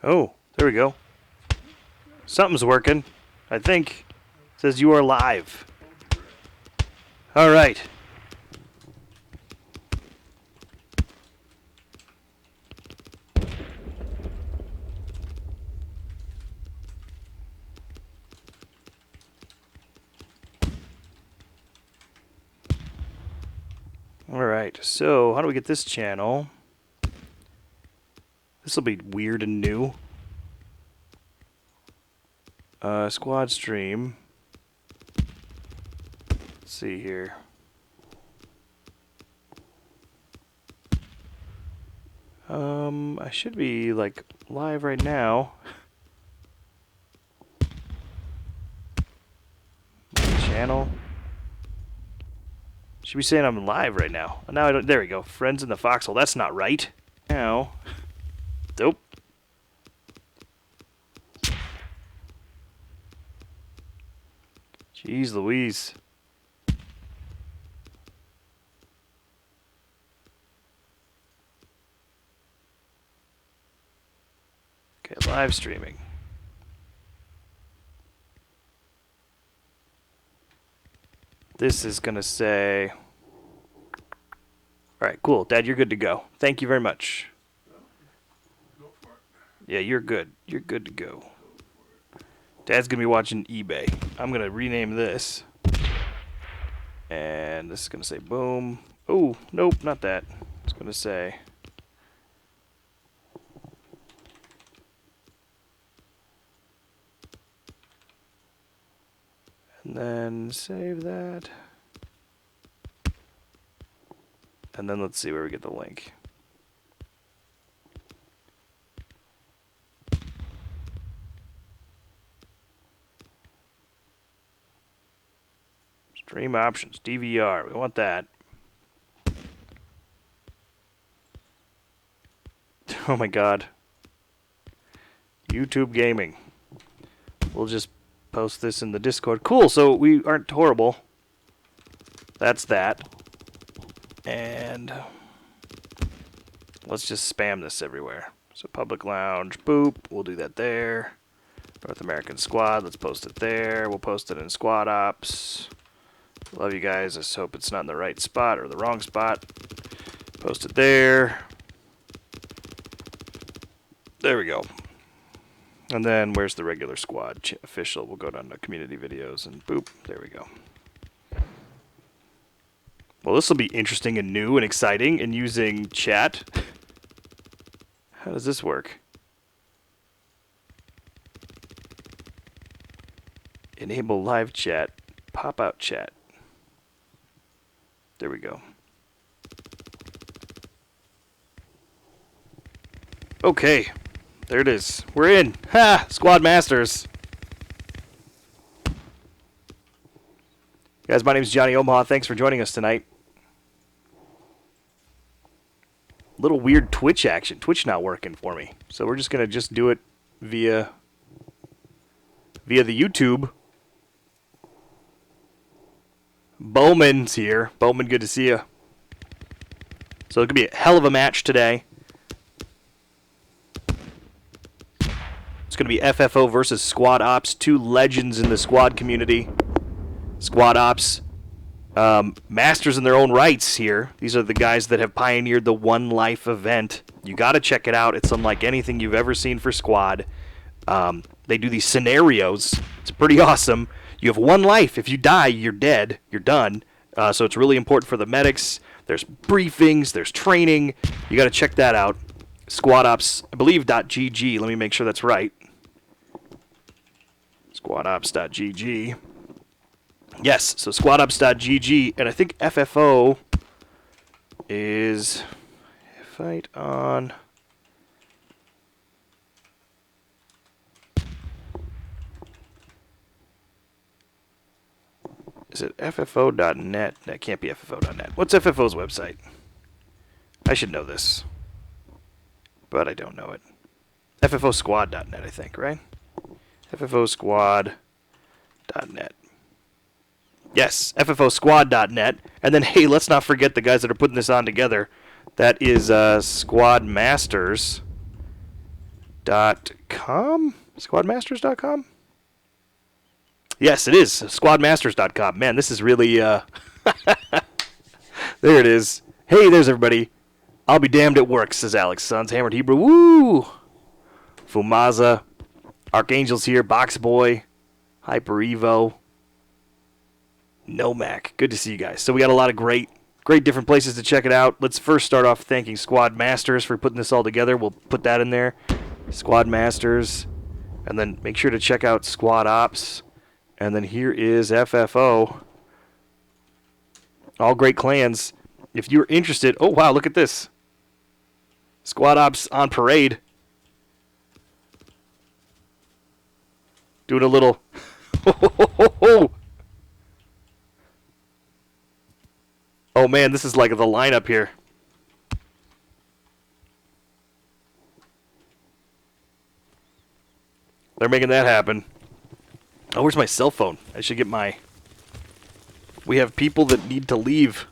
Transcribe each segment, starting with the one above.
Oh, there we go. Something's working, I think. It says you are live. All right. Alright, so how do we get this channel? This will be weird and new. Squad stream. Let's see here. I should be like live right now. Channel. Should be saying I'm live right now. Now I don't. There we go. Friends in the foxhole. That's not right. Now, nope. Jeez Louise. Okay, live streaming. This is going to say... Alright, cool. Dad, you're good to go. Thank you very much. Go for it. Yeah, you're good. You're good to go. Dad's going to be watching eBay. I'm going to rename this. And this is going to say boom. Oh, nope, not that. It's going to say... And then save that. And then let's see where we get the link. Stream options, DVR, we want that. Oh my god. YouTube gaming. We'll just post this in the Discord. Cool, so we aren't horrible. That's that. And let's just spam this everywhere. So public lounge, boop, we'll do that there. North American Squad, let's post it there. We'll post it in SquadOps. Love you guys. I just hope it's not in the right spot or the wrong spot. Post it there. There we go. And then where's the regular squad official? We'll go down to community videos and boop, there we go. Well, this will be interesting and new and exciting and using chat. How does this work? Enable live chat, pop out chat. There we go. Okay. There it is. We're in. Ha! SquadMasters. Guys, my name is Johnny Omaha. Thanks for joining us tonight. Little weird Twitch action. Twitch not working for me. So we're just going to do it via the YouTube. Bowman's here. Bowman, good to see you. So it could be a hell of a match today. It's going to be FFO versus SquadOps, two legends in the squad community. SquadOps, masters in their own rights here. These are the guys that have pioneered the One Life event. You got to check it out. It's unlike anything you've ever seen for Squad. They do these scenarios. It's pretty awesome. You have one life. If you die, you're dead. You're done. So it's really important for the medics. There's briefings. There's training. You got to check that out. SquadOps, I believe, .gg. Let me make sure that's right. SquadOps.gg. Yes, so SquadOps.gg, and I think FFO is fight on. Is it FFO.net? That can't be FFO.net. What's FFO's website? I should know this, but I don't know it. FFOsquad.net, I think, right? FFOsquad.net. Yes, FFOsquad.net. And then, hey, let's not forget the guys that are putting this on together. That is SquadMasters. SquadMasters.com? Yes, it is. SquadMasters.com. Man, this is really... there it is. Hey, there's everybody. I'll be damned it works, says Alex Sons. Hammered Hebrew. Woo! Fumaza. Archangel's here. Box Boy. Hyper Evo. Nomac. Good to see you guys. So we got a lot of great different places to check it out. Let's first start off thanking SquadMasters for putting this all together. We'll put that in there. SquadMasters. And then make sure to check out SquadOps. And then here is FFO. All great clans. If you're interested... Oh, wow, look at this. SquadOps on parade. Doing a little... Oh, man, this is like the lineup here. They're making that happen. Oh, where's my cell phone? I should get my... We have people that need to leave,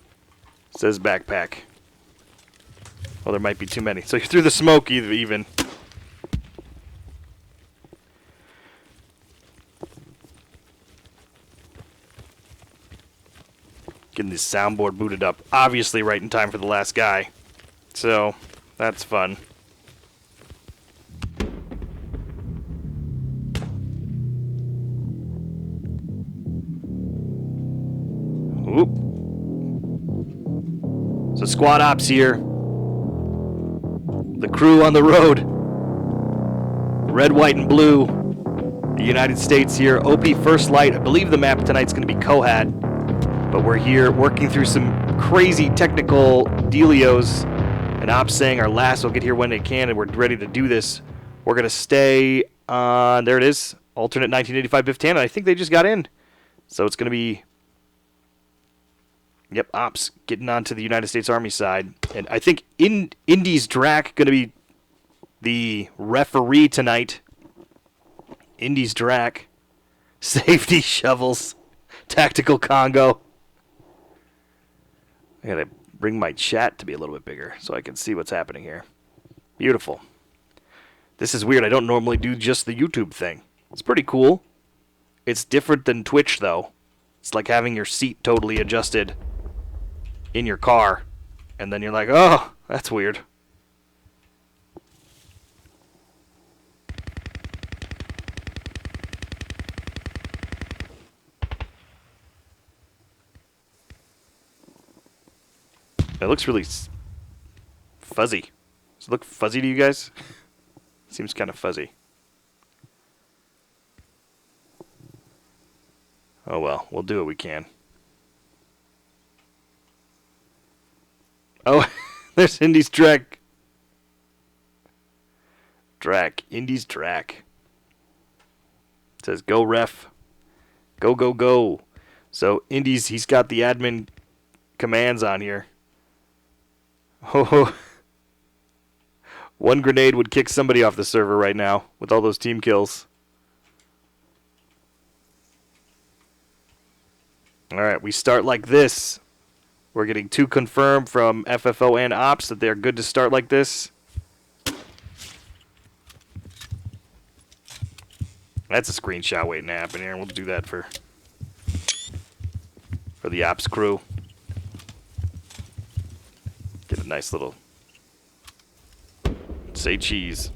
says Backpack. Oh, there might be too many. So you're through the smoke even. Getting this soundboard booted up. Obviously right in time for the last guy. So, that's fun. Oop. So SquadOps here. The crew on the road. Red, white, and blue. The United States here. OP First Light. I believe the map tonight's going to be Kohat. But we're here working through some crazy technical dealios. And Ops saying our last will get here when they can, and we're ready to do this. We're going to stay on... There it is. Alternate 1985 Biff Tannen. I think they just got in. So it's going to be... Yep, Ops getting onto the United States Army side. And I think Indy's Drac going to be the referee tonight. Indy's Drac. Safety shovels. Tactical Congo. I got to bring my chat to be a little bit bigger so I can see what's happening here. Beautiful. This is weird. I don't normally do just the YouTube thing. It's pretty cool. It's different than Twitch, though. It's like having your seat totally adjusted in your car, and then you're like, oh, that's weird. It looks really fuzzy. Does it look fuzzy to you guys? Seems kind of fuzzy. Oh well, we'll do what we can. Oh, there's Indy's Drac. Indy's Drac. It says, go ref. Go, go, go. So, Indy's, he's got the admin commands on here. Oh, one grenade would kick somebody off the server right now with all those team kills. Alright, we start like this. We're getting 2 confirmed from FFO and Ops that they're good to start like this. That's a screenshot waiting to happen here. We'll do that for the Ops crew. Get a nice little... Say cheese.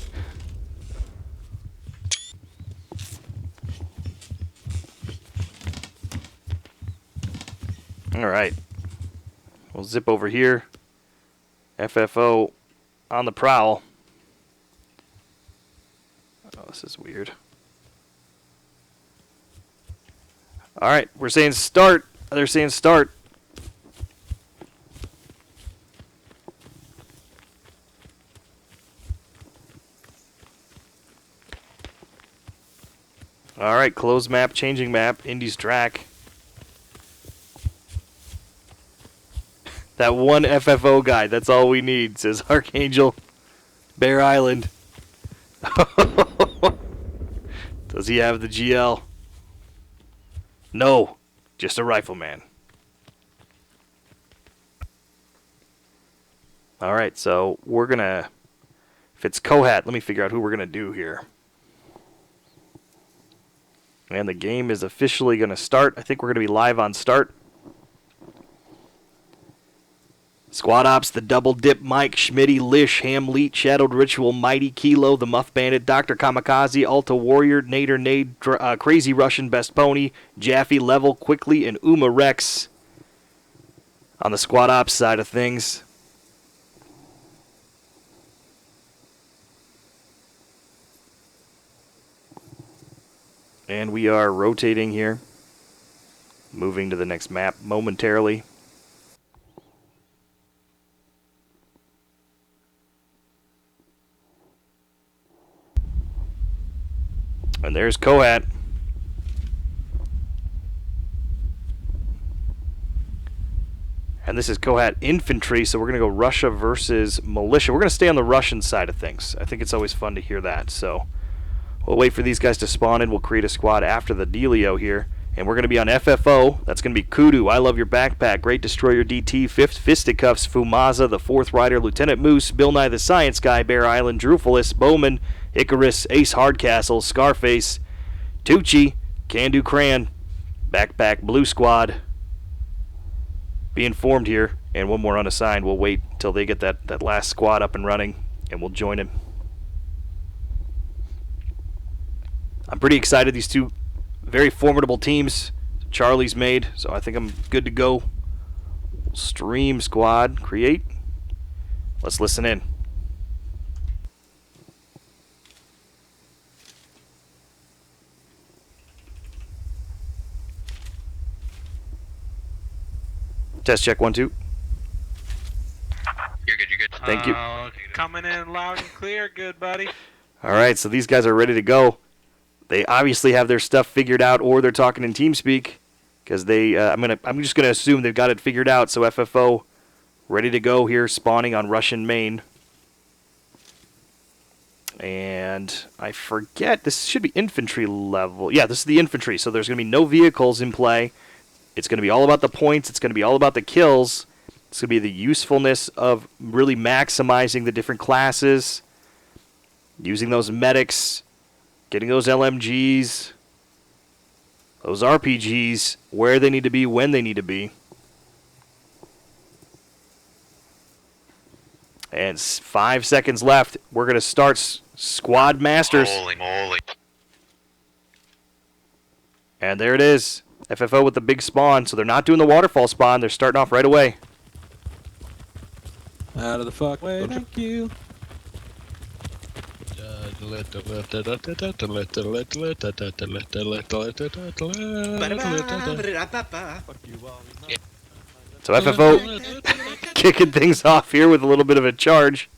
Alright. We'll zip over here. FFO on the prowl. Oh, this is weird. Alright, we're saying start. They're saying start. Alright, close map, changing map, Indy's Drac. That one FFO guy, that's all we need, says Archangel. Bear Island. Does he have the GL? No, just a rifleman. Alright, so we're gonna If it's Kohat, let me figure out who we're going to do here. And the game is officially going to start. I think we're going to be live on start. SquadOps, the Double Dip, Mike, Schmitty, Lish, Ham Leet, Shadowed Ritual, Mighty, Kilo, the Muff Bandit, Dr. Kamikaze, Alta Warrior, Nader, Nade, Crazy Russian, Best Pony, Jaffe, Level, Quickly, and Uma Rex on the SquadOps side of things. And we are rotating here, moving to the next map momentarily. And there's Kohat. And this is Kohat Infantry, so we're going to go Russia versus Militia. We're going to stay on the Russian side of things. I think it's always fun to hear that, so we'll wait for these guys to spawn in. We'll create a squad after the dealio here. And we're going to be on FFO. That's going to be Kudu, I Love Your Backpack, Great Destroyer DT, Fifth Fisticuffs, Fumaza, the Fourth Rider, Lieutenant Moose, Bill Nye the Science Guy, Bear Island, Drufulus, Bowman, Icarus, Ace Hardcastle, Scarface, Tucci, Can-Do Cran, Backpack, Blue Squad. Be informed here, and one more unassigned. We'll wait until they get that last squad up and running, and we'll join him. I'm pretty excited. These two very formidable teams Charlie's made, so I think I'm good to go. Stream squad, create. Let's listen in. Test check 1 2. You're good, you're good. Thank you. Coming in loud and clear, good buddy. All right, so these guys are ready to go. They obviously have their stuff figured out, or they're talking in TeamSpeak, because they. I'm just gonna assume they've got it figured out. So FFO, ready to go here, spawning on Russian main. And I forget, this should be infantry level. Yeah, this is the infantry. So there's gonna be no vehicles in play. It's gonna be all about the points. It's gonna be all about the kills. It's gonna be the usefulness of really maximizing the different classes, using those medics. Getting those LMGs, those RPGs, where they need to be, when they need to be. And 5 seconds left. We're going to start SquadMasters. Holy moly. And there it is. FFO with the big spawn. So they're not doing the waterfall spawn. They're starting off right away. Out of the fuck way, thank you. So FFO kicking things off here with a little bit of a charge.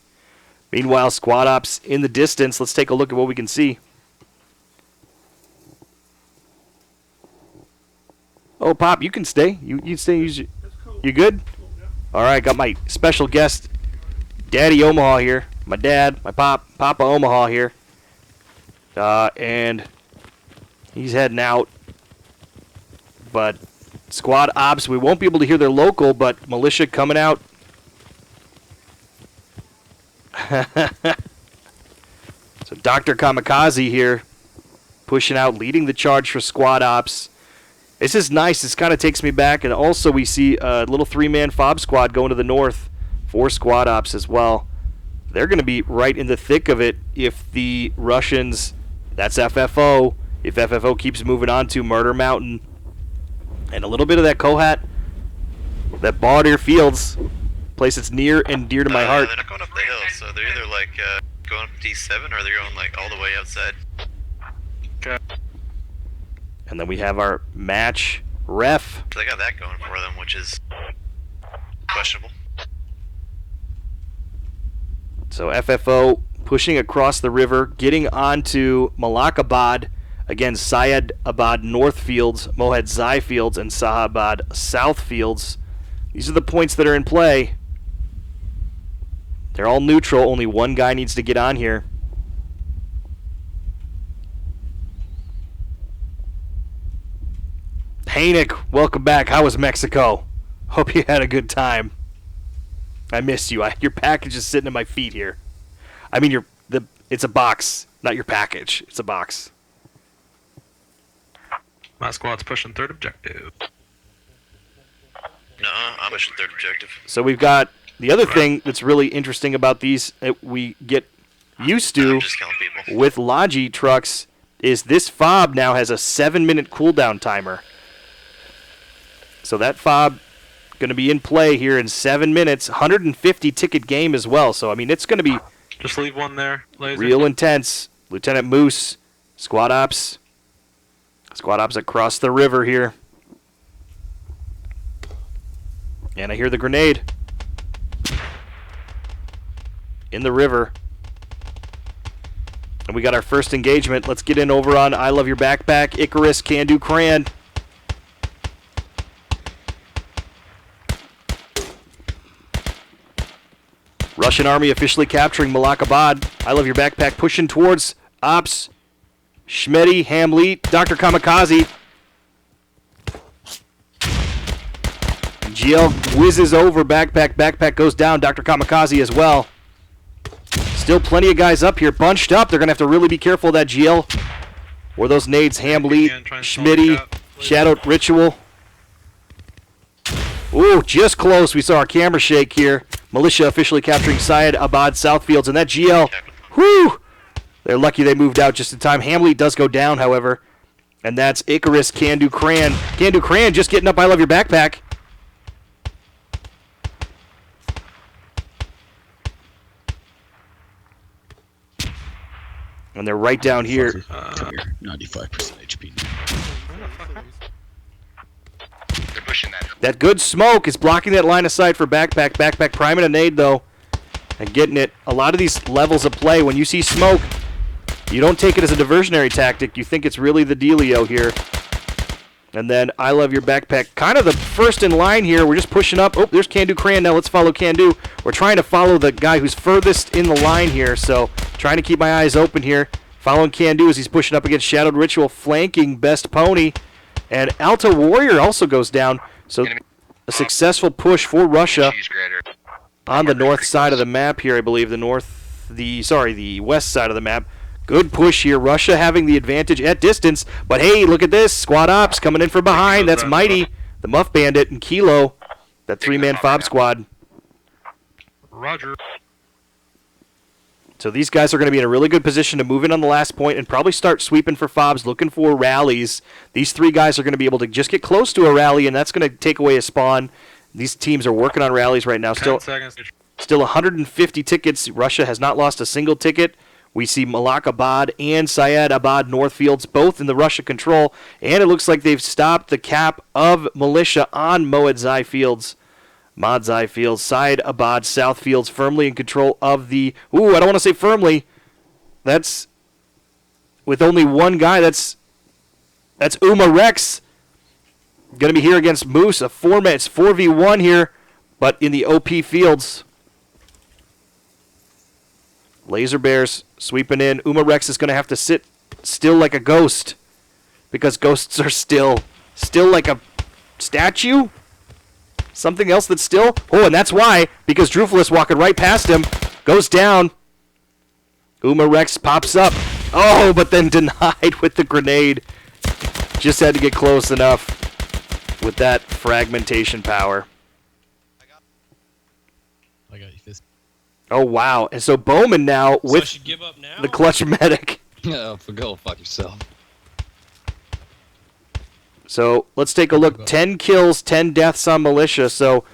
Meanwhile, SquadOps in the distance. Let's take a look at what we can see. Oh, Pop, you can stay. You stay. You good? All right, got my special guest, Daddy Omaha here. My dad, my Papa Omaha here. And he's heading out. But SquadOps, we won't be able to hear their local, but militia coming out. So Dr. Kamikaze here, pushing out, leading the charge for SquadOps. This is nice. This kind of takes me back. And also we see a little three-man fob squad going to the north for SquadOps as well. They're going to be right in the thick of it if the Russians, that's FFO, if FFO keeps moving on to Murder Mountain. And a little bit of that Kohat, that Baudir Fields, place that's near and dear to my heart. They're not going up the hill, so they're either like going up D7 or they're going like all the way outside. Okay. And then we have our match ref. So they got that going for them, which is questionable. So FFO pushing across the river, getting onto Malakabad, again Syedabad North Fields, Mohed Zai Fields, and Sahabad South Fields. These are the points that are in play. They're all neutral, only one guy needs to get on here. Hanik, welcome back. How was Mexico? Hope you had a good time. I missed you. Your package is sitting at my feet here. I mean, it's a box, not your package. It's a box. My squad's pushing third objective. No, I'm pushing third objective. So we've got the other thing that's really interesting about these that we get used to I'm just killing people. with Logi trucks is this fob now has a 7-minute cooldown timer. So that fob going to be in play here in 7 minutes. 150 ticket game as well. So I mean, it's going to be Just leave one there, laser. real intense. Lieutenant Moose, Squad Ops across the river here. And I hear the grenade in the river. And we got our first engagement. Let's get in over on I Love Your Backpack, Icarus, Can Do Cran. Russian army officially capturing Malakabad. I Love Your Backpack pushing towards Ops. Schmetty, Hamlet, Dr. Kamikaze. GL whizzes over Backpack. Backpack goes down. Dr. Kamikaze as well. Still plenty of guys up here, bunched up. They're going to have to really be careful of that GL. Or those nades, Hamlet, Schmitty, Shadowed Ritual. Ooh, just close. We saw our camera shake here. Militia officially capturing Syed Abad Southfields. And that GL, whew! They're lucky they moved out just in time. Hamlet does go down, however. And that's Icarus, Can Do Cran. Can Do Cran just getting up I Love Your Backpack. And they're right down here. 95% HP. They're pushing that. That good smoke is blocking that line of sight for Backpack. Backpack priming a nade, though, and getting it. A lot of these levels of play, when you see smoke, you don't take it as a diversionary tactic. You think it's really the dealio here. And then I Love Your Backpack. Kind of the first in line here. We're just pushing up. Oh, there's Can Do Cran. Now let's follow Can Do. We're trying to follow the guy who's furthest in the line here, so trying to keep my eyes open here. Following Can Do as he's pushing up against Shadowed Ritual, flanking Best Pony. And Alta Warrior also goes down. So a successful push for Russia on the north side of the map here, I believe. The west side of the map. Good push here. Russia having the advantage at distance. But hey, look at this. Squad Ops coming in from behind. That's Mighty, the Muff Bandit, and Kilo, that 3-man fob squad. Roger. So these guys are going to be in a really good position to move in on the last point and probably start sweeping for fobs, looking for rallies. These three guys are going to be able to just get close to a rally, and that's going to take away a spawn. These teams are working on rallies right now. 10 seconds. Still 150 tickets. Russia has not lost a single ticket. We see Malakabad and Syed Abad Northfields both in the Russia control, and it looks like they've stopped the cap of militia on Moedzai Fields. Modzai Fields, Syed Abad Southfields firmly in control of the... Ooh, I don't want to say firmly. That's... With only one guy, that's Uma Rex. Going to be here against Moose. It's 4v1 here, but in the OP fields. Laser Bears sweeping in. Uma Rex is going to have to sit still like a ghost, because ghosts are still like a statue. Something else that's still. Oh, and that's why, because Drufulus walking right past him goes down. Uma Rex pops up. Oh, but then denied with the grenade. Just had to get close enough with that fragmentation power. I got you, Fist. Oh, wow. And so Bowman now So I with should give up now? the clutch medic. No, go fuck yourself. So let's take a look. 10 kills, 10 deaths on Militia. So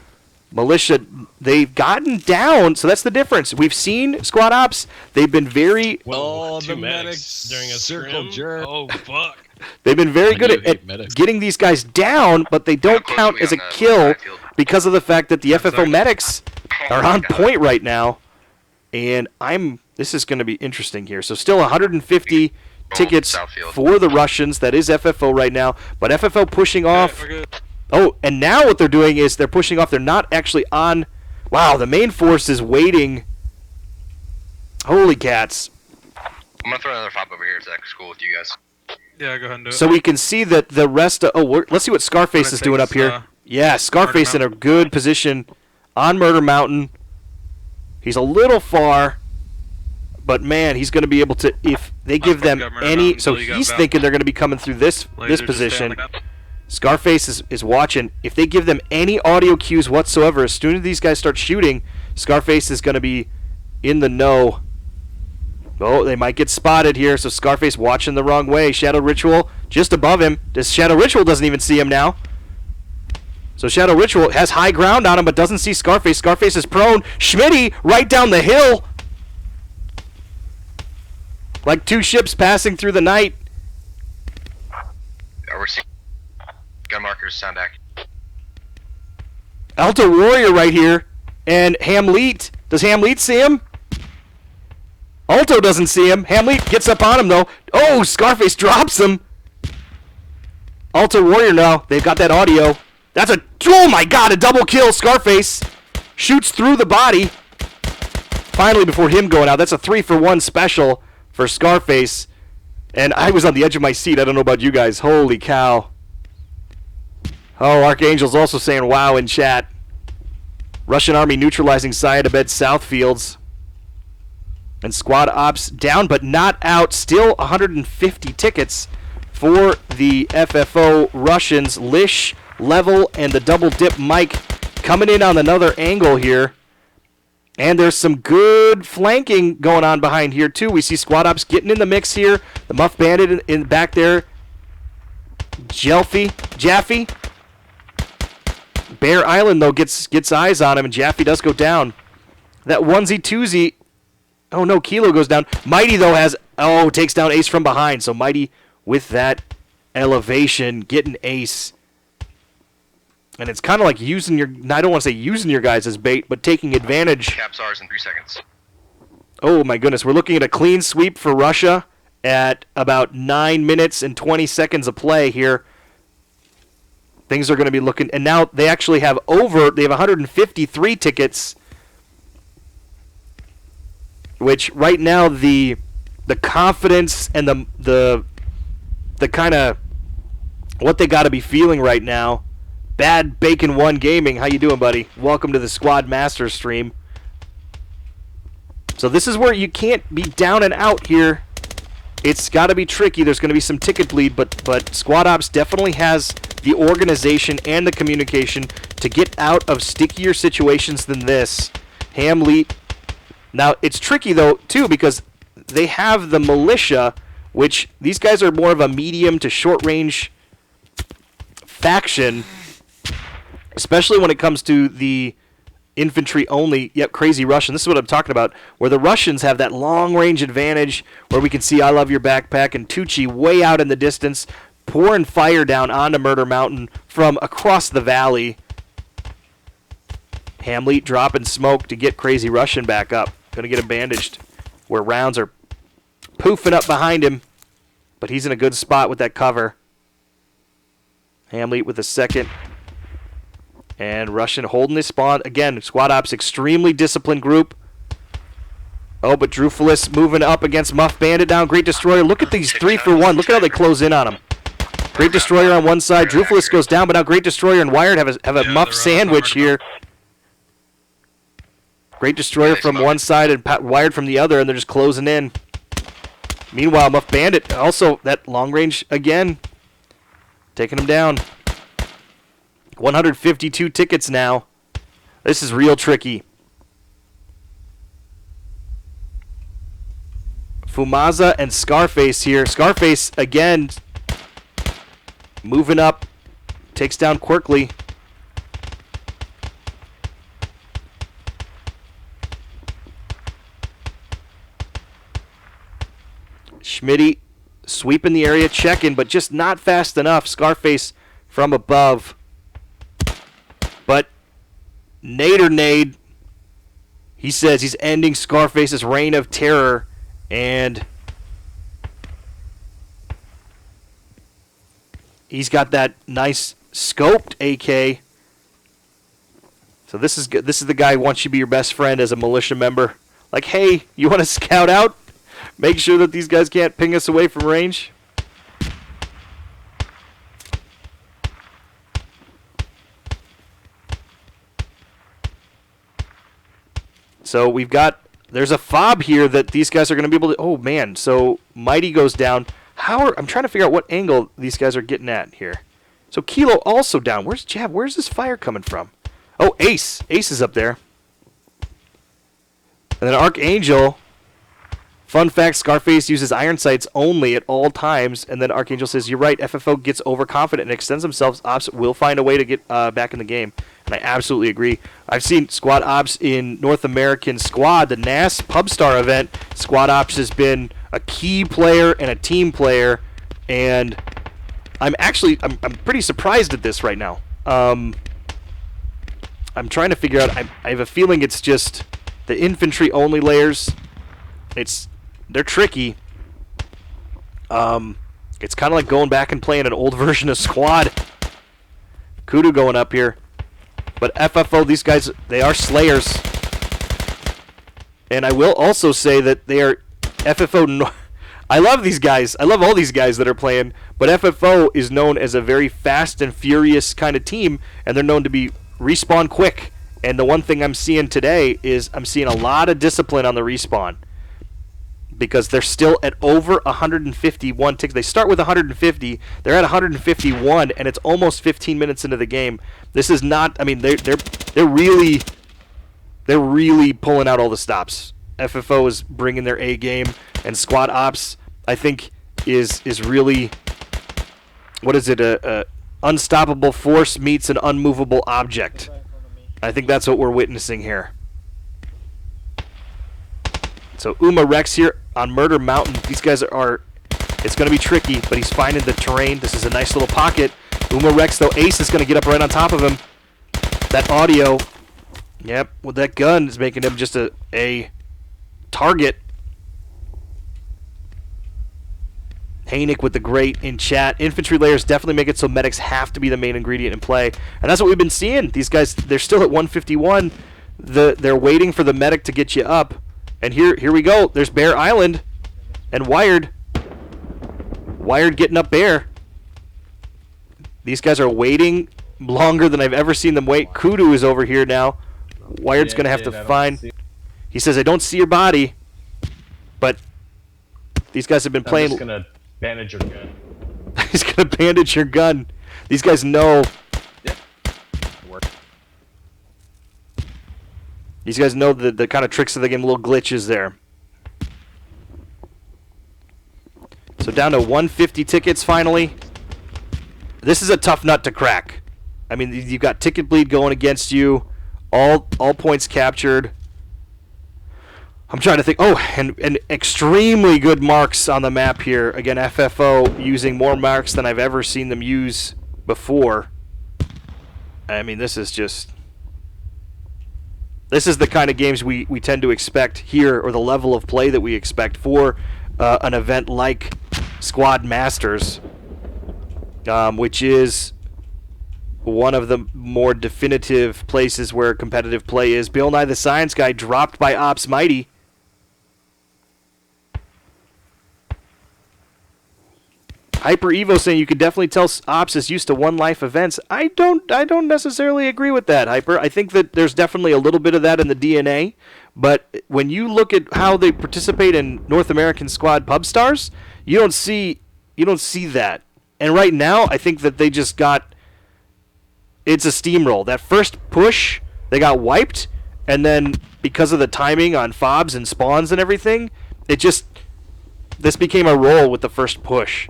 Militia, they've gotten down. So that's the difference. We've seen Squad Ops. They've been very... Oh, Two the medics medics during a circle scrim? jerk. Oh, fuck. They've been very good do at hate medics. getting these guys down, but they don't close count are we as a on the kill left field? because of the fact that the FFO sorry. medics are on point right now. And this is going to be interesting here. So still 150 tickets Southfield. for the Russians. That is FFO right now. But FFO pushing off. We're good. Oh, and now what they're doing is they're pushing off. They're not actually on. Wow, the main force is waiting. Holy cats. I'm gonna throw another fob over here so I can school with you guys. Yeah, go ahead and do it. So we can see that the rest of... let's see what Scarface is doing up here. Yeah, Scarface in a good position on Murder Mountain. He's a little far. But man, he's going to be able to, if they give them government any, around so until you got he's about- thinking they're going to be coming through this Laser, just stay on position. the gun. Scarface is watching. If they give them any audio cues whatsoever, as soon as these guys start shooting, Scarface is going to be in the know. Oh, they might get spotted here, so Scarface watching the wrong way. Shadow Ritual just above him. This Shadow Ritual doesn't even see him now. So Shadow Ritual has high ground on him, but doesn't see Scarface. Scarface is prone. Schmitty right down the hill. Like two ships passing through the night. We're seeing gun markers sound accurate. Alto Warrior right here. And Hamlet. Does Hamlet see him? Alto doesn't see him. Hamlet gets up on him, though. Oh, Scarface drops him. Alto Warrior now. They've got that audio. That's a... Oh, my God. A double kill. Scarface shoots through the body. Finally, before him going out. That's a 3-for-1 special for Scarface. And I was on the edge of my seat. I don't know about you guys. Holy cow. Oh, Archangel's also saying wow in chat. Russian army neutralizing Syedabad Southfields. And Squad Ops down but not out. Still 150 tickets for the FFO Russians. Lish, Level, and the double dip Mike coming in on another angle here. And there's some good flanking going on behind here, too. We see Squad Ops getting in the mix here. The Muff Bandit in back there. Jaffe. Bear Island, though, gets eyes on him, and Jaffe does go down. That onesie-twosie. Oh, no, Kilo goes down. Mighty, though, takes down Ace from behind. So Mighty, with that elevation, getting Ace. And it's kind of like using your... I don't want to say using your guys as bait, but taking advantage. Caps ours in 3 seconds. Oh, my goodness. We're looking at a clean sweep for Russia at about 9 minutes and 20 seconds of play here. Things are going to be looking... And now they actually have they have 153 tickets, which right now the confidence and the kind of what they got to be feeling right now. Bad Bacon 1 Gaming, how you doing, buddy? Welcome to the SquadMasters stream. So this is where you can't be down and out here. It's got to be tricky. There's going to be some ticket bleed, but Squad Ops definitely has the organization and the communication to get out of stickier situations than this. Hamlet. Now, it's tricky, though, too, because they have the militia, which these guys are more of a medium to short-range faction, especially when it comes to the infantry-only, yep, crazy Russian. This is what I'm talking about, where the Russians have that long-range advantage, where we can see I Love Your Backpack and Tucci way out in the distance, pouring fire down onto Murder Mountain from across the valley. Hamlet dropping smoke to get Crazy Russian back up. Going to get him bandaged, where rounds are poofing up behind him, but he's in a good spot with that cover. Hamlet with the second. And Russian holding his spawn. Again, Squad Ops, extremely disciplined group. Oh, but Drufulus moving up against Muff Bandit down. Great Destroyer. Look at these 3-for-1. Look at how they close in on him. Great Destroyer on one side. Drufulus goes down, but now Great Destroyer and Wired have a Muff sandwich here. Great Destroyer from one side and Wired from the other, and they're just closing in. Meanwhile, Muff Bandit, also that long range again, taking him down. 152 tickets now. This is real tricky. Fumaza and Scarface here. Scarface, again, moving up. Takes down Quirkly. Schmitty sweeping the area, checking, but just not fast enough. Scarface from above. But Nade, he says he's ending Scarface's reign of terror, and he's got that nice scoped AK. So this is good. This is the guy who wants you to be your best friend as a militia member. Like, hey, you want to scout out? Make sure that these guys can't ping us away from range. So we've got there's a fob here that these guys are going to be able to... Oh, man. So Mighty goes down. I'm trying to figure out what angle these guys are getting at here. So Kilo also down. Where's Jab? Where's this fire coming from? Oh, Ace. Ace is up there. And then Archangel... Fun fact, Scarface uses iron sights only at all times, and then Archangel says, you're right, FFO gets overconfident and extends themselves. Ops will find a way to get back in the game, and I absolutely agree. I've seen Squad Ops in North American Squad, the NAS Pubstar event. Squad Ops has been a key player and a team player, and I'm pretty surprised at this right now. I'm trying to figure out, I have a feeling it's just the infantry-only layers. They're tricky. It's kind of like going back and playing an old version of Squad. Kudu going up here. But FFO, these guys, they are slayers. And I will also say that they are FFO... I love these guys. I love all these guys that are playing. But FFO is known as a very fast and furious kind of team. And they're known to be respawn quick. And the one thing I'm seeing today is I'm seeing a lot of discipline on the respawn. Because they're still at over 151 ticks. They start with 150. They're at 151, and it's almost 15 minutes into the game. This is not. I mean, they're really pulling out all the stops. FFO is bringing their A game, and Squad Ops, I think, is really, what is it? A unstoppable force meets an unmovable object. I think that's what we're witnessing here. So Uma Rex here on Murder Mountain. These guys are, it's going to be tricky, but he's finding the terrain. This is a nice little pocket. Uma Rex, though, Ace is going to get up right on top of him. That audio, yep, with that gun is making him just a target. Hainick with the great in chat. Infantry layers definitely make it so medics have to be the main ingredient in play. And that's what we've been seeing. These guys, they're still at 151. They're waiting for the medic to get you up. And here we go. There's Bear Island and Wired. Wired getting up Bear. These guys are waiting longer than I've ever seen them wait. Kudu is over here now. Wired's going to have to find... He says, I don't see your body. But these guys have been playing... I'm just going to bandage your gun. He's going to bandage your gun. These guys know... These guys know the kind of tricks of the game, little glitches there. So down to 150 tickets finally. This is a tough nut to crack. I mean, you've got ticket bleed going against you. All points captured. I'm trying to think. Oh, and extremely good marks on the map here. Again, FFO using more marks than I've ever seen them use before. I mean, this is just... This is the kind of games we tend to expect here, or the level of play that we expect for an event like SquadMasters, which is one of the more definitive places where competitive play is. Bill Nye the Science Guy dropped by Ops Mighty. Hyper Evo saying you could definitely tell Ops is used to one life events. I don't necessarily agree with that, Hyper. I think that there's definitely a little bit of that in the DNA, but when you look at how they participate in North American Squad Pubstars, you don't see that. And right now, I think that they just got, it's a steamroll. That first push, they got wiped, and then because of the timing on fobs and spawns and everything, this became a roll with the first push.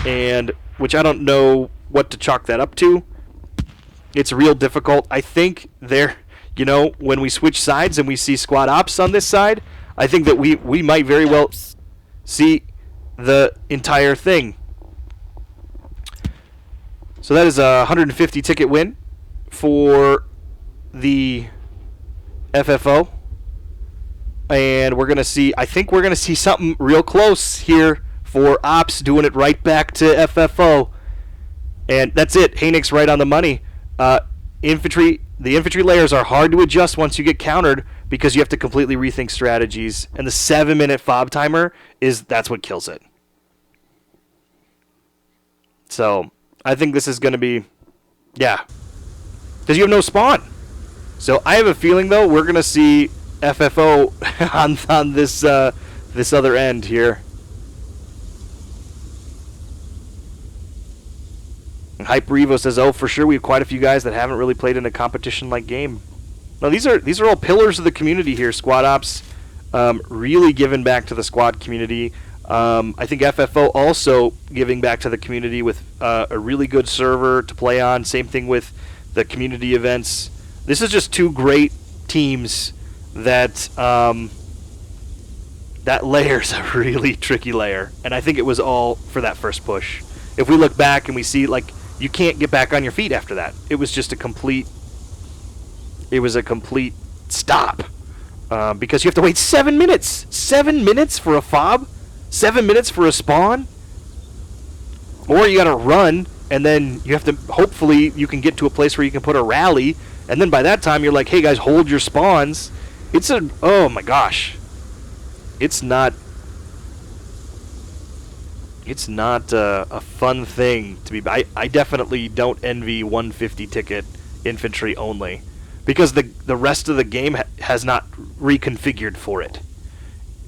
And which I don't know what to chalk that up to. It's real difficult. I think when we switch sides and we see Squad Ops on this side, I think that we might very well see the entire thing. So that is a 150 ticket win for the FFO. And I think we're going to see something real close here for Ops, doing it right back to FFO. And that's it. Hainick's right on the money. The infantry layers are hard to adjust once you get countered because you have to completely rethink strategies. And the 7-minute fob timer that's what kills it. So I think this is going to be, yeah, because you have no spawn. So I have a feeling, though, we're going to see FFO on this this other end here. And Hyper Evo says, "Oh, for sure, we have quite a few guys that haven't really played in a competition-like game." No, these are all pillars of the community here. SquadOps really giving back to the squad community. I think FFO also giving back to the community with a really good server to play on. Same thing with the community events. This is just two great teams that that layer's a really tricky layer, and I think it was all for that first push. If we look back and we see, like, you can't get back on your feet after that. It was just a complete stop because you have to wait 7 minutes. 7 minutes for a fob, 7 minutes for a spawn, or you got to run, and then you have to. Hopefully, you can get to a place where you can put a rally, and then by that time you're like, "Hey guys, hold your spawns." It's a oh my gosh, it's not. It's not a fun thing to be. I definitely don't envy 150 ticket infantry only, because the rest of the game has not reconfigured for it.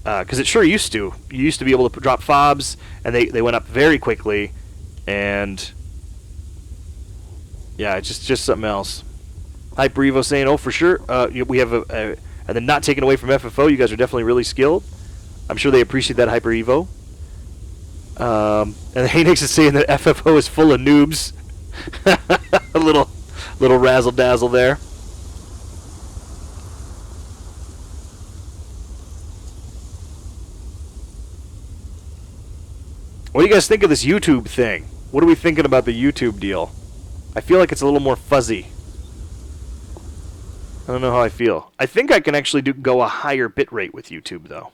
Because it sure used to. You used to be able to drop fobs, and they went up very quickly, and yeah, it's just something else. Hyper Evo saying, "Oh, for sure, we have and then not taken away from FFO. You guys are definitely really skilled. I'm sure they appreciate that, Hyper Evo." And Haynix is saying that FFO is full of noobs. a little razzle dazzle there. What do you guys think of this YouTube thing? What are we thinking about the YouTube deal? I feel like it's a little more fuzzy. I don't know how I feel. I think I can actually go a higher bit rate with YouTube, though.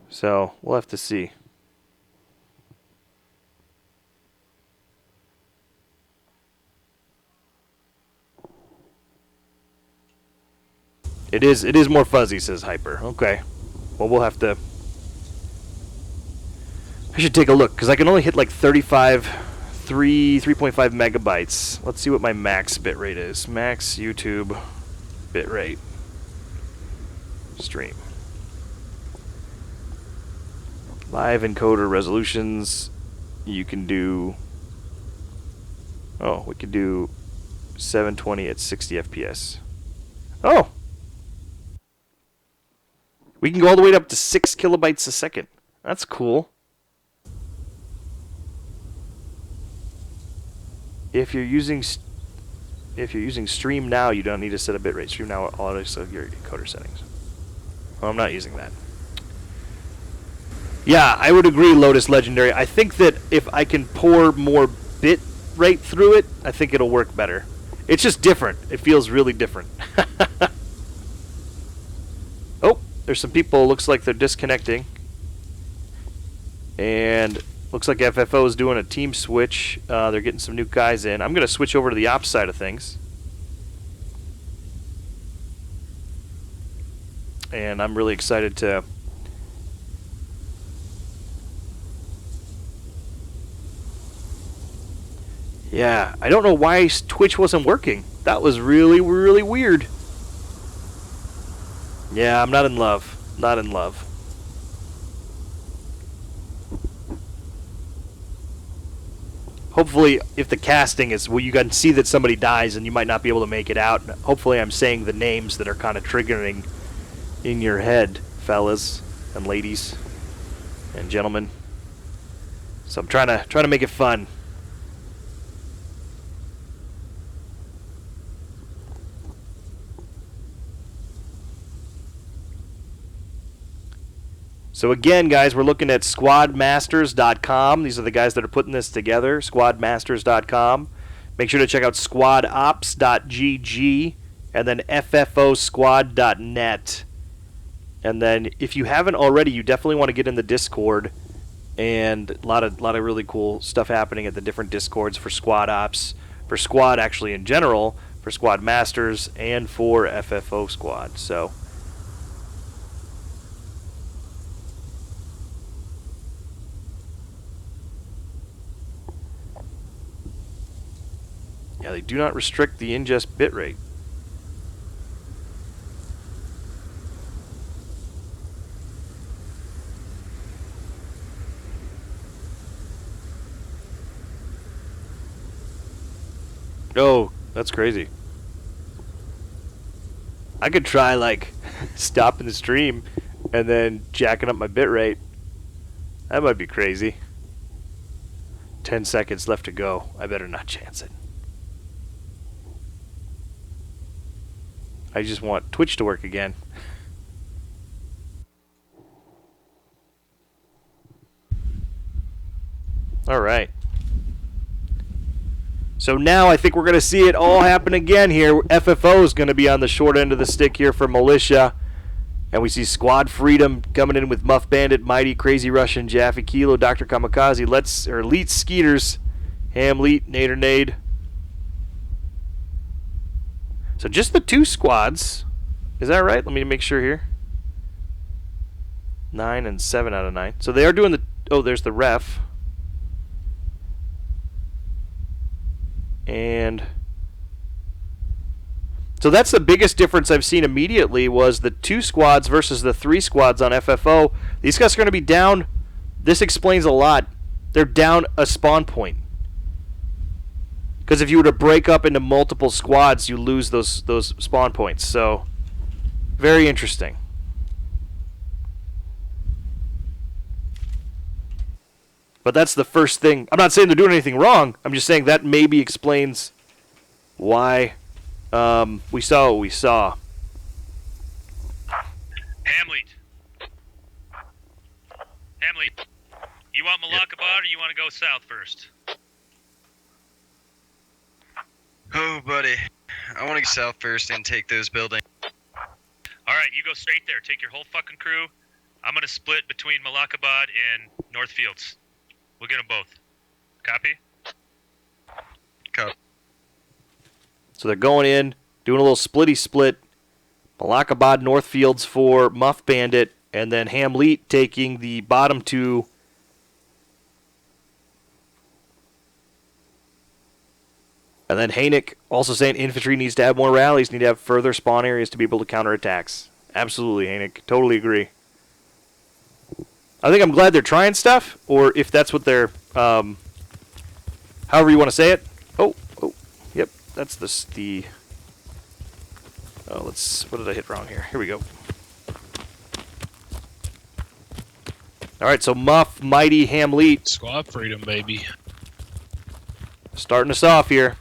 So we'll have to see. It is more fuzzy, says Hyper. Okay. Well, we'll have to. I should take a look, because I can only hit like 3.5 megabytes. Let's see what my max bitrate is. Max YouTube bitrate. Stream. Live encoder resolutions. You can do. Oh, we could do 720 at 60 FPS. Oh! We can go all the way up to 6 kilobytes a second. That's cool. If you're using Stream Now, you don't need to set a bitrate. Stream Now auto set your encoder settings. Oh, I'm not using that. Yeah, I would agree, Lotus Legendary. I think that if I can pour more bit rate through it, I think it'll work better. It's just different. It feels really different. Oh, there's some people. Looks like they're disconnecting. And looks like FFO is doing a team switch. They're getting some new guys in. I'm going to switch over to the ops side of things. And I'm really excited to... Yeah, I don't know why Twitch wasn't working. That was really, really weird. Yeah, I'm not in love. Not in love. Hopefully, if the casting is, well, you can see that somebody dies and you might not be able to make it out. Hopefully, I'm saying the names that are kind of triggering in your head, fellas and ladies and gentlemen. So I'm trying to make it fun. So again, guys, we're looking at SquadMasters.com. These are the guys that are putting this together, SquadMasters.com. Make sure to check out SquadOps.gg and then FFOSquad.net. And then if you haven't already, you definitely want to get in the Discord. And a lot of really cool stuff happening at the different Discords for SquadOps, for Squad actually in general, for SquadMasters, and for FFO Squad. So... yeah, they do not restrict the ingest bitrate. Oh, that's crazy. I could try, like, stopping the stream and then jacking up my bitrate. That might be crazy. 10 seconds left to go. I better not chance it. I just want Twitch to work again. All right. So now I think we're going to see it all happen again here. FFO is going to be on the short end of the stick here for Militia. And we see Squad Freedom coming in with Muff Bandit, Mighty, Crazy Russian, Jaffe Kilo, Dr. Kamikaze, Elite Skeeters, Hamleet, Nader Nade. So just the 2 squads. Is that right? Let me make sure here. 9 and 7 out of 9. So they are doing the... Oh, there's the ref. And... So that's the biggest difference I've seen immediately was the 2 squads versus the 3 squads on FFO. These guys are going to be down. This explains a lot. They're down a spawn point. Because if you were to break up into multiple squads, you lose those spawn points. So, very interesting. But that's the first thing. I'm not saying they're doing anything wrong. I'm just saying that maybe explains why we saw what we saw. Hamleet, you want Malakabad or you want to go south first? Oh, buddy. I want to go south first and take those buildings. Alright, you go straight there. Take your whole fucking crew. I'm going to split between Malakabad and Northfields. We'll get them both. Copy? Copy. So they're going in, doing a little splitty split. Malakabad Northfields for Muff Bandit, and then Hamleet taking the bottom 2. And then Hainick also saying infantry needs to have more rallies, need to have further spawn areas to be able to counter attacks. Absolutely, Hainick. Totally agree. I think I'm glad they're trying stuff, or if that's what they're, however you want to say it. Oh, yep, that's the, what did I hit wrong here? Here we go. All right, so Muff, Mighty, Hamleet. Squad freedom, baby. Starting us off here.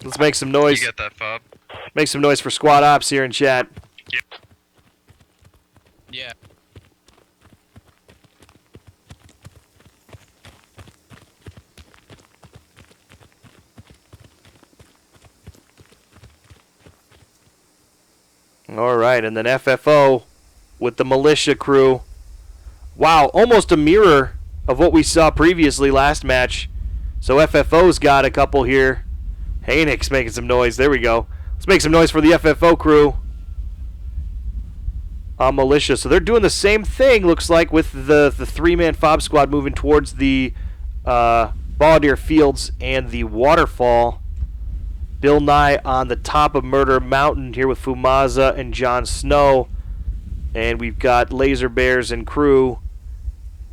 Let's make some noise. You get that, Fob? Make some noise for Squad Ops here in chat. Yep. Yeah. All right, and then FFO with the militia crew. Wow, almost a mirror of what we saw previously last match. So FFO's got a couple here. Hainick's making some noise. There we go. Let's make some noise for the FFO crew on militia. So they're doing the same thing, looks like, with the 3-man FOB squad moving towards the Balladeer Fields and the waterfall. Bill Nye on the top of Murder Mountain here with Fumaza and Jon Snow. And we've got Laser Bears and crew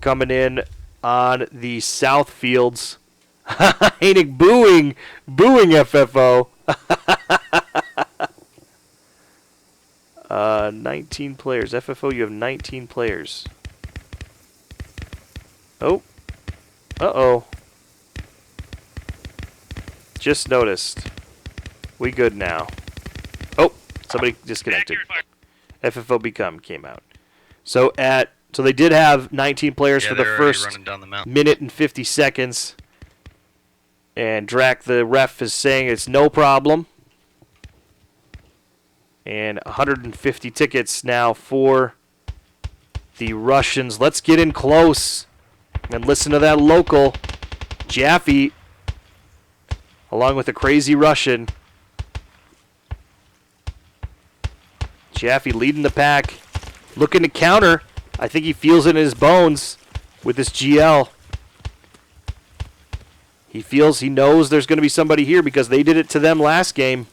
coming in on the south fields. Hainick booing FFO. 19 players. FFO, you have 19 players. Oh. Uh-oh. Just noticed. We good now. Oh, somebody disconnected. FFO Become came out. So they did have 19 players for the first minute and 50 seconds. And Drac, the ref, is saying it's no problem. And 150 tickets now for the Russians. Let's get in close and listen to that local. Jaffe, along with the Crazy Russian. Jaffe leading the pack, looking to counter. I think he feels it in his bones with this GL. He knows there's going to be somebody here because they did it to them last game.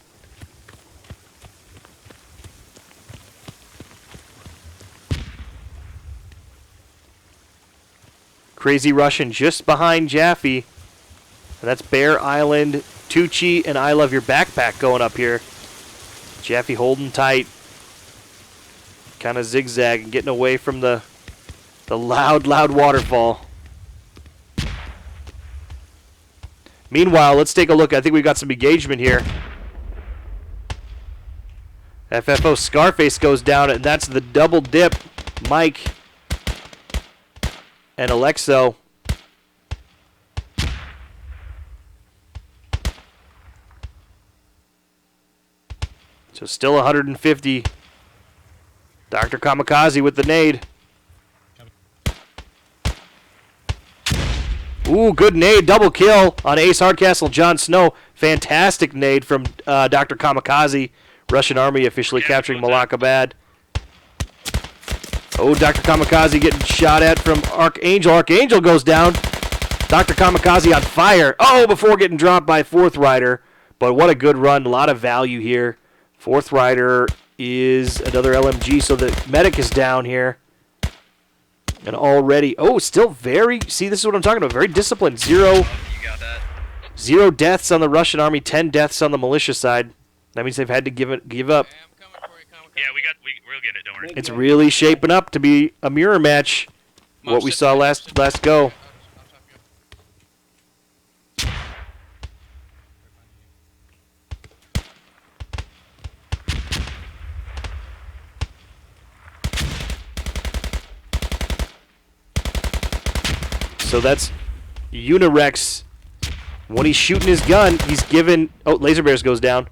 Crazy Russian just behind Jaffe. And that's Bear Island, Tucci, and I Love Your Backpack going up here. Jaffe holding tight. Kind of zigzagging, getting away from the loud waterfall. Meanwhile, let's take a look. I think we've got some engagement here. FFO Scarface goes down, and that's the double dip. Mike and Alexo. So still 150. Dr. Kamikaze with the nade. Ooh, good nade. Double kill on Ace Hardcastle, Jon Snow. Fantastic nade from Dr. Kamikaze. Russian Army officially capturing Malakabad. Oh, Dr. Kamikaze getting shot at from Archangel. Archangel goes down. Dr. Kamikaze on fire. Oh, before getting dropped by Fourth Rider. But what a good run. A lot of value here. Fourth Rider is another LMG, so the medic is down here. And already, oh, still very, see, this is what I'm talking about, very disciplined. Zero deaths on the Russian Army, 10 deaths on the militia side. That means they've had to give up. Yeah, we'll get it. Don't worry. It's really shaping up to be a mirror match. What we saw last go. So that's Unirex. When he's shooting his gun, he's given... Oh, Laser Bears goes down.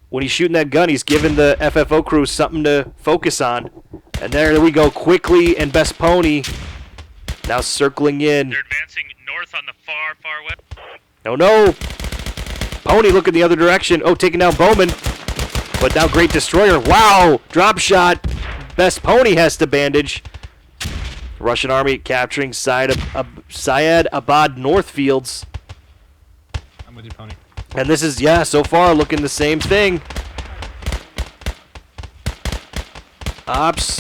When he's shooting that gun, he's giving the FFO crew something to focus on. And there we go, quickly, and Best Pony now circling in. They're advancing north on the far west. No. Pony looking the other direction. Oh, taking down Bowman. But now Great Destroyer. Wow, drop shot. Best Pony has to bandage. Russian Army capturing Syed Abad Northfields. I'm with you, Pony. And this is, yeah, so far looking the same thing. Ops.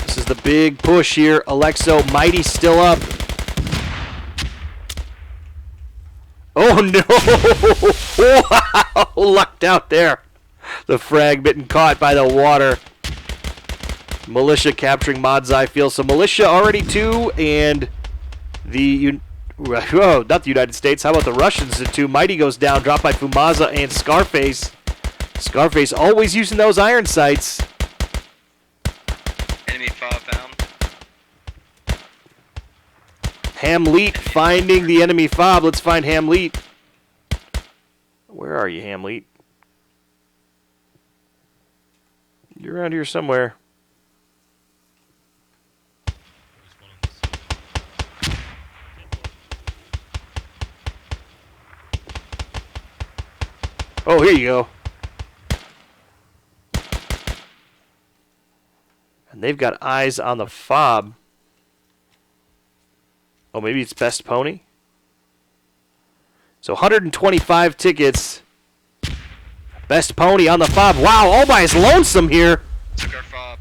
This is the big push here. Alexo, Mighty still up. Oh, no. Wow. Lucked out there. The frag bitten caught by the water. Militia capturing Modzai Field. So Militia already 2, and the... Oh, not the United States. How about the Russians at 2? Mighty goes down, dropped by Fumaza and Scarface. Scarface always using those iron sights. Enemy fob found. Hamleet finding the enemy fob. Let's find Hamleet. Where are you, Hamleet? You're around here somewhere. Oh, here you go. And they've got eyes on the fob. Oh, maybe it's Best Pony? So 125 tickets. Best Pony on the fob. Wow, all by his lonesome here. Took our fob.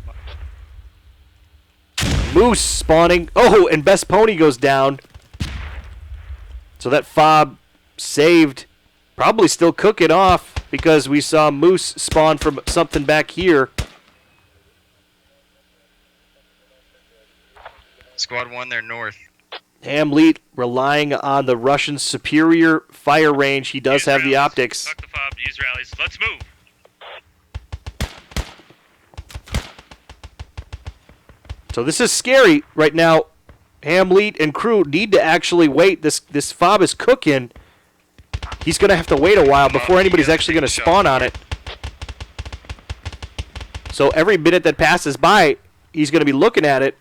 Moose spawning. Oh, and Best Pony goes down. So that fob saved. Probably still cooking off because we saw Moose spawn from something back here. Squad 1, they're north. Hamleet relying on the Russian superior fire range. He does Use have the rallies. optics. Fuck the fob. Use rallies. Let's move. So this is scary right now. Hamleet and crew need to actually wait. This fob is cooking. He's going to have to wait a while before anybody's actually going to spawn on it. So every minute that passes by, he's going to be looking at it.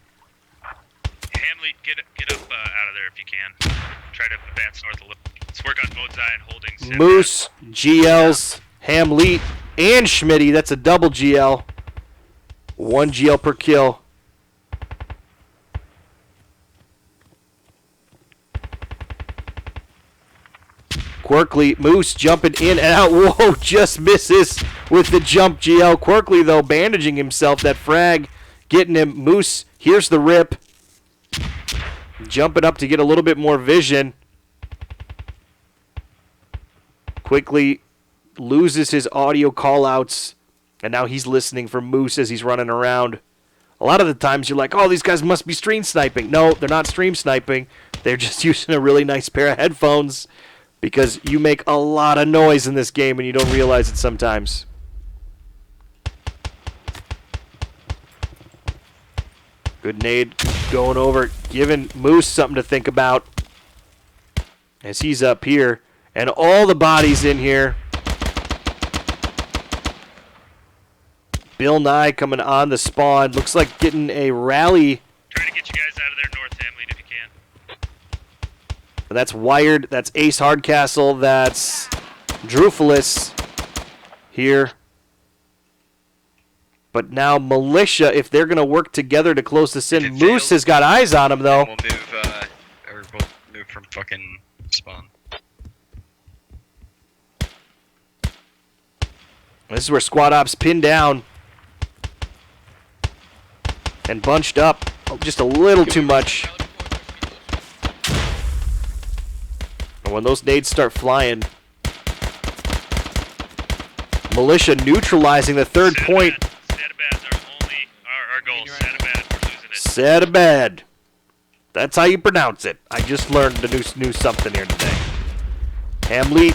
Hamlet, get up out of there if you can. Try to advance north a little. Let's work on Modzai and holdings. Moose, GLs, Hamleet, and Schmitty. That's a double GL. 1 GL per kill. Quirkly, Moose jumping in and out. Whoa, just misses with the jump GL. Quirkly, though, bandaging himself. That frag getting him. Moose, here's the rip. jumping up to get a little bit more vision. Quickly loses his audio callouts, and now he's listening for Moose as he's running around. A lot of the times you're like, oh, these guys must be stream sniping. No, they're not stream sniping. They're just using a really nice pair of headphones because you make a lot of noise in this game and you don't realize it sometimes. Good nade going over, giving Moose something to think about as he's up here. And all the bodies in here. Bill Nye coming on the spawn. Looks like getting a rally. Trying to get you guys out of there north, Hamlet, if you can. That's Wired. That's Ace Hardcastle. That's Drufulus here. But now Militia, if they're going to work together to close this in. Moose has got eyes on him, though. We'll move from fucking spawn. This is where SquadOps pinned down and bunched up just a little too much. And when those nades start flying, Militia neutralizing the third point. Sadabad's our goal. Sadabad, we're losing it. Sadabad. That's how you pronounce it. I just learned a new something here today. Hamlet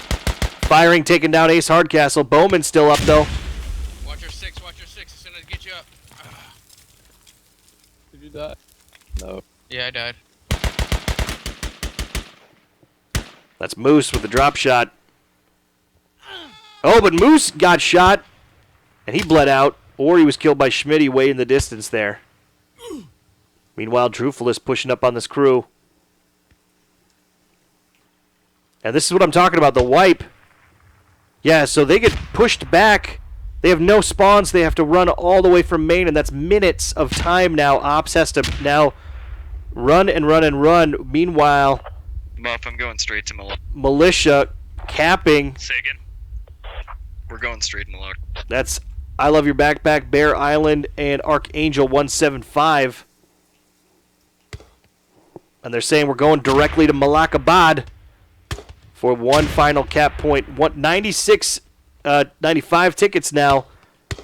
firing, taking down Ace Hardcastle. Bowman's still up, though. Watch your six as soon as I get you up. Did you die? No. Yeah, I died. That's Moose with the drop shot. Oh, but Moose got shot, and he bled out, or he was killed by Schmitty way in the distance there. Meanwhile, Drufulus pushing up on this crew. And this is what I'm talking about, the wipe. Yeah, so they get pushed back. They have no spawns. They have to run all the way from main, and that's minutes of time now. Ops has to now run and run and run. Meanwhile, Muff, I'm going straight to Malak. Militia capping. Say again. We're going straight to Malak. That's I Love Your Backpack, Bear Island, and Archangel 175. And they're saying we're going directly to Malakabad for one final cap point. 95 tickets now.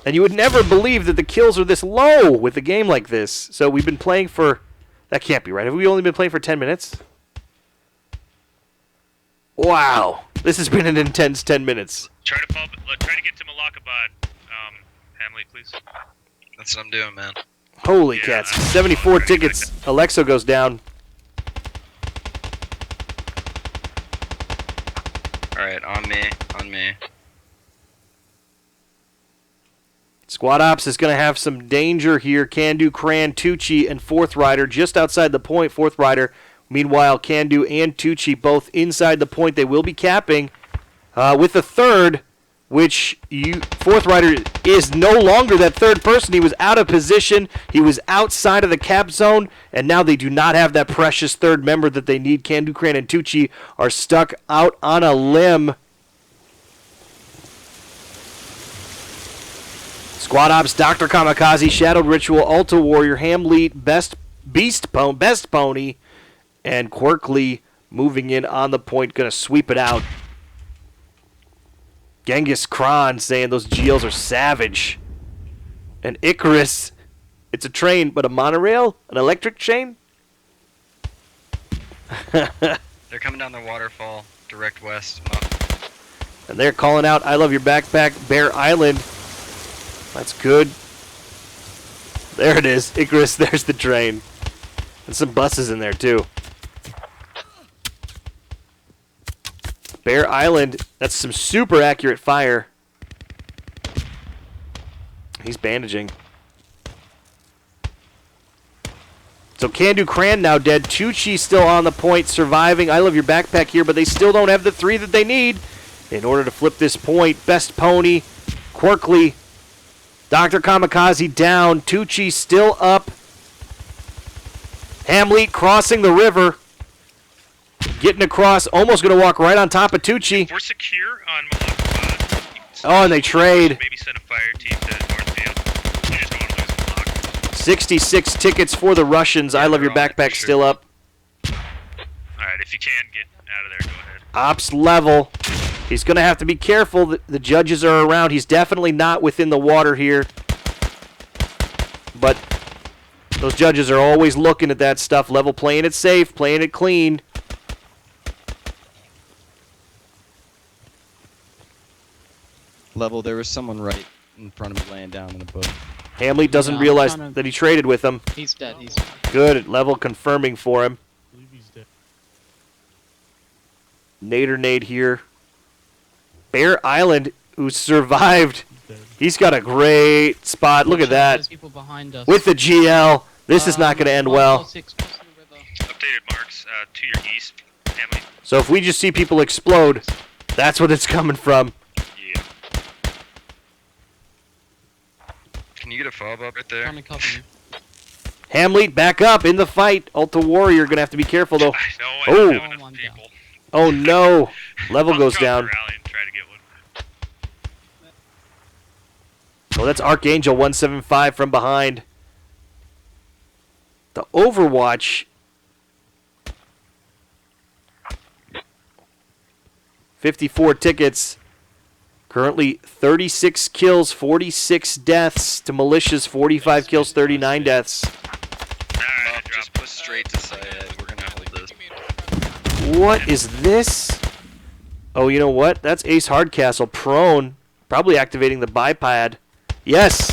And you would never believe that the kills are this low with a game like this. So we've been playing for... That can't be right. Have we only been playing for 10 minutes? Wow. This has been an intense 10 minutes. Try to get to Malakabad, Hamlet, please. That's what I'm doing, man. Holy Yeah, cats. I'm 74 trying to tickets. Alexo goes down. Alright, on me. SquadOps is going to have some danger here. Candu, Cran, Tucci, and Fourth Rider just outside the point. Fourth Rider. Meanwhile, Candu and Tucci both inside the point. They will be capping with the third, which Fourth Rider is no longer that third person. He was out of position. He was outside of the cap zone, and now they do not have that precious third member that they need. Candu, Cran, and Tucci are stuck out on a limb. SquadOps, Dr. Kamikaze, Shadowed Ritual, Alta Warrior, Hamlet, Best Pony, and Quirkly moving in on the point, going to sweep it out. Genghis Khan saying those GLs are savage. And Icarus, it's a train, but a monorail? An electric chain? They're coming down the waterfall, direct west. And they're calling out, I Love Your Backpack, Bear Island. That's good. There it is. Icarus, there's the train. And some buses in there, too. Bear Island, that's some super accurate fire. He's bandaging. So Candu Cran now dead. Tucci still on the point, surviving. I Love Your Backpack here, but they still don't have the three that they need in order to flip this point. Best Pony, Quirkly, Dr. Kamikaze down. Tucci still up. Hamlet crossing the river. Getting across, almost going to walk right on top of Tucci. We're secure on Malakabad. Oh, and they trade. Maybe send a fire team to Northfield. We just don't want to lose Malak. 66 tickets for the Russians. I Love Your they're on it, Backpack for sure. still up. Alright, if you can get out of there, go ahead. Ops level. He's going to have to be careful. The judges are around. He's definitely not within the water here. But those judges are always looking at that stuff. Level, playing it safe, playing it clean. Level, there was someone right in front of me laying down in a boat. Hamley doesn't Yeah, I'm realize trying to- that he traded with him. He's dead. He's Good. Level confirming for him. I believe he's dead. Nader Nade here. Bear Island, who survived. Dead. He's got a great spot. Look at There's that. people behind us. With the GL. This is not going to end well. 106 close to the river. Updated marks to your east, Hamley. So if we just see people explode, that's what it's coming from. Yeah. Can you get a fob up right there? Trying to cover you. Hamley, back up in the fight. Ultra Warrior, going to have to be careful, though. I know I Oh. don't have enough One down. people. Oh, no. Level I'll goes come down. rally and try to get one. Oh, that's Archangel 175 from behind. The Overwatch. 54 tickets. Currently 36 kills, 46 deaths to Militia's 45 kills, 39 deaths. Alright, drop. Just push straight to Syed. We're gonna hold this. Give me a- What is this? Oh, you know what? That's Ace Hardcastle prone. Probably activating the bipod. Yes.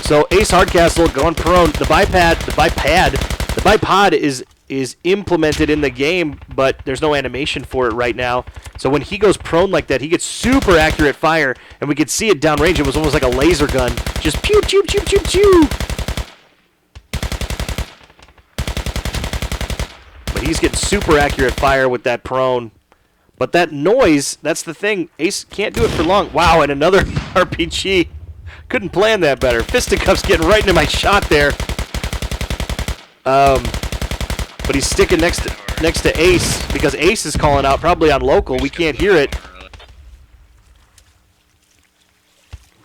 So Ace Hardcastle going prone. The bipod is implemented in the game, but there's no animation for it right now. So when he goes prone like that, he gets super accurate fire, and we could see it downrange. It was almost like a laser gun. Just pew, pew, pew, pew, pew. But he's getting super accurate fire with that prone. But that noise, that's the thing. Ace can't do it for long. Wow, and another RPG. Couldn't plan that better. Fisticuffs getting right into my shot there. But he's sticking next to Ace because Ace is calling out probably on local. We can't hear it.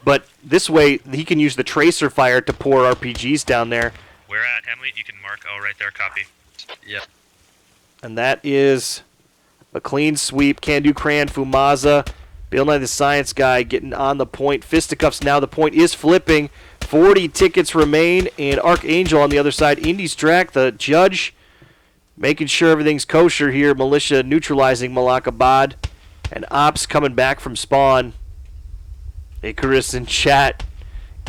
But this way, he can use the tracer fire to pour RPGs down there. Where at, Hamley? You can mark. Oh, right there, copy. Yep. And that is a clean sweep. Can do Cran, Fumaza, Bill Nye the Science Guy getting on the point. Fisticuffs now. The point is flipping. 40 tickets remain. And Archangel on the other side. Indy's Drac, the judge, making sure everything's kosher here. Militia neutralizing Malakabad. And Ops coming back from spawn. Icarus in chat.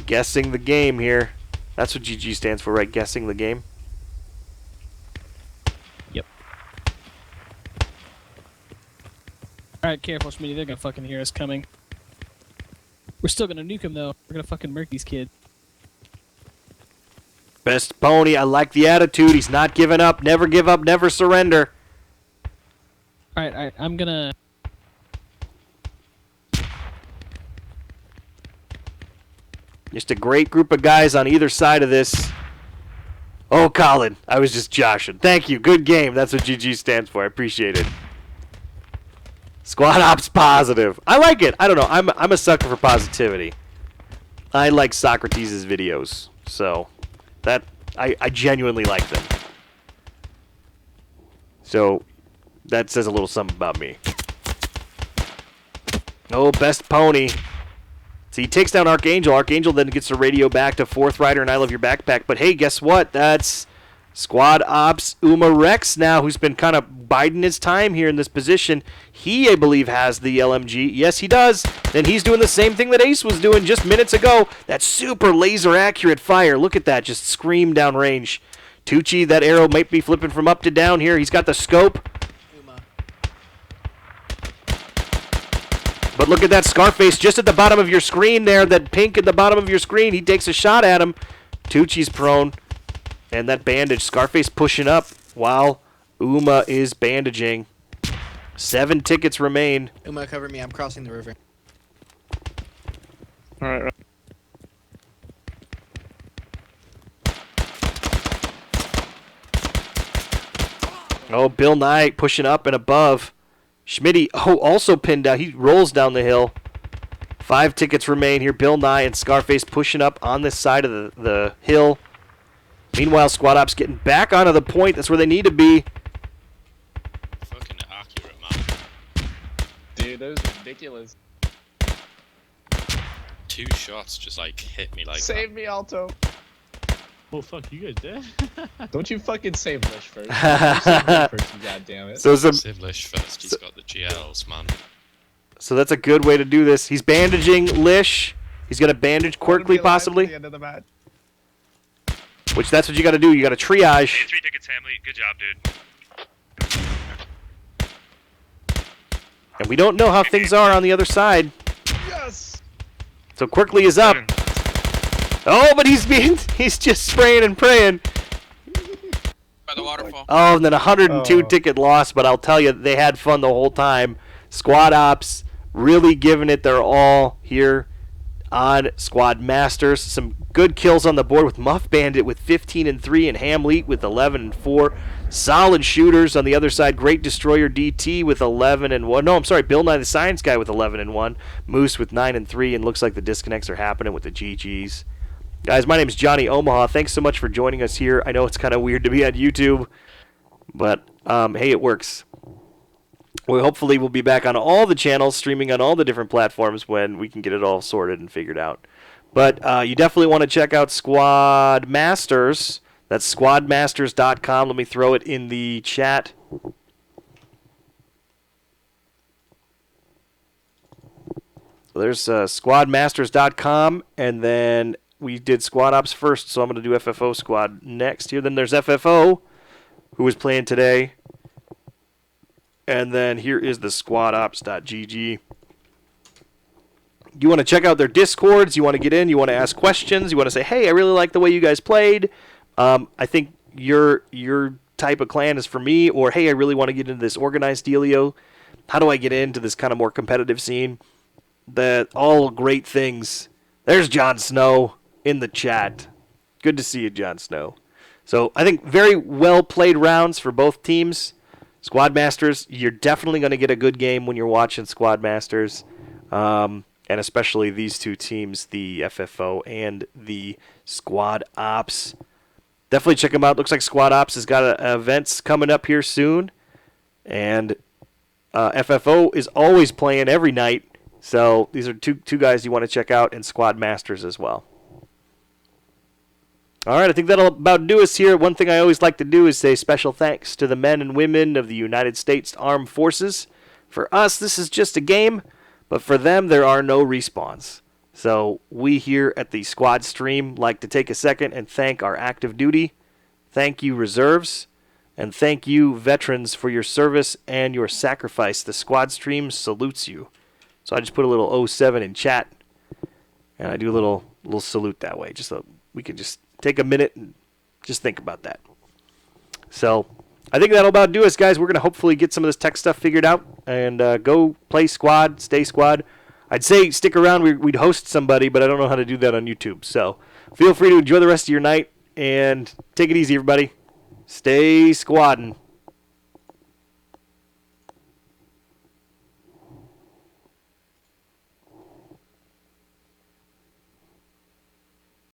Guessing the game here. That's what GG stands for, right? Guessing the game. Alright, careful, Schmitty. They're gonna fucking hear us coming. We're still gonna nuke them, though. We're gonna fucking murk these kids. Best pony. I like the attitude. He's not giving up. Never give up. Never surrender. Alright, I'm gonna... Just a great group of guys on either side of this. Oh, Colin. I was just joshing. Thank you. Good game. That's what GG stands for. I appreciate it. Squad Ops positive. I like it. I don't know. I'm a sucker for positivity. I like Socrates' videos. So that I genuinely like them. So that says a little something about me. Oh, best pony. So he takes down Archangel. Archangel then gets the radio back to Fourth Rider and I Love Your Backpack. But hey, guess what? That's Squad Ops Uma Rex now, who's been kind of biding his time here in this position. He, I believe, has the LMG. Yes, he does. Then he's doing the same thing that Ace was doing just minutes ago. That super laser accurate fire. Look at that. Just scream down range. Tucci, that arrow might be flipping from up to down here. He's got the scope. But look at that Scarface just at the bottom of your screen there. That pink at the bottom of your screen. He takes a shot at him. Tucci's prone. And that bandage. Scarface pushing up while Uma is bandaging. 7 tickets remain. Uma, cover me. I'm crossing the river. Alright. Oh, Bill Nye pushing up and above. Schmitty, also pinned down. He rolls down the hill. 5 tickets remain here. Bill Nye and Scarface pushing up on this side of the hill. Meanwhile, Squad Ops getting back onto the point. That's where they need to be. dude. That was ridiculous. 2 shots just like hit me like Save me, Alto. Oh fuck, you guys dead? Don't you fucking save Lish first. You save me first, you goddammit. So that. Save Lish first, he's got the GLs, man. So that's a good way to do this. He's bandaging Lish. He's gonna bandage Quirkly At possibly. the end of the match. Which that's what you got to do. You got to triage. Hey, 3 tickets, Hamley. Good job, dude. And we don't know how things are on the other side. Yes. So Quirkly is up. Oh, but he's just spraying and praying. By the waterfall. Oh, and then 102 Oh. ticket loss. But I'll tell you, they had fun the whole time. Squad Ops really giving it their all here on SquadMasters. Some good kills on the board with Muff Bandit with 15 and 3 and Hamleet with 11 and 4. Solid shooters on the other side. Great Destroyer DT with 11 and 1. No, I'm sorry, Bill Nye the Science Guy with 11 and 1. Moose with 9 and 3, and looks like the disconnects are happening with the GGs. Guys, my name is Johnny Omaha. Thanks so much for joining us here. I know it's kind of weird to be on YouTube, but hey, it works. We hopefully will be back on all the channels, streaming on all the different platforms when we can get it all sorted and figured out. But you definitely want to check out SquadMasters. That's SquadMasters.com. Let me throw it in the chat. There's SquadMasters.com, and then we did SquadOps first, so I'm going to do FFO Squad next here. Then there's FFO, who was playing today. And then here is the SquadOps.gg. You want to check out their Discords. You want to get in. You want to ask questions. You want to say, hey, I really like the way you guys played. I think your type of clan is for me. Or, hey, I really want to get into this organized dealio. How do I get into this kind of more competitive scene? All great things. There's Jon Snow in the chat. Good to see you, Jon Snow. So I think very well played rounds for both teams. SquadMasters, you're definitely going to get a good game when you're watching SquadMasters. And especially these two teams, the FFO and the Squad Ops. Definitely check them out. Looks like Squad Ops has got events coming up here soon. And FFO is always playing every night. So these are two guys you want to check out, and SquadMasters as well. All right, I think that'll about do us here. One thing I always like to do is say special thanks to the men and women of the United States Armed Forces. For us, this is just a game, but for them, there are no respawns. So we here at the Squad Stream like to take a second and thank our active duty. Thank you, reserves. And thank you, veterans, for your service and your sacrifice. The Squad Stream salutes you. So I just put a little 07 in chat, and I do a little salute that way, just so we can just take a minute and just think about that. So I think that'll about do us, guys. We're going to hopefully get some of this tech stuff figured out and go play Squad, stay Squad. I'd say stick around. We'd host somebody, but I don't know how to do that on YouTube. So feel free to enjoy the rest of your night, and take it easy, everybody. Stay squadding.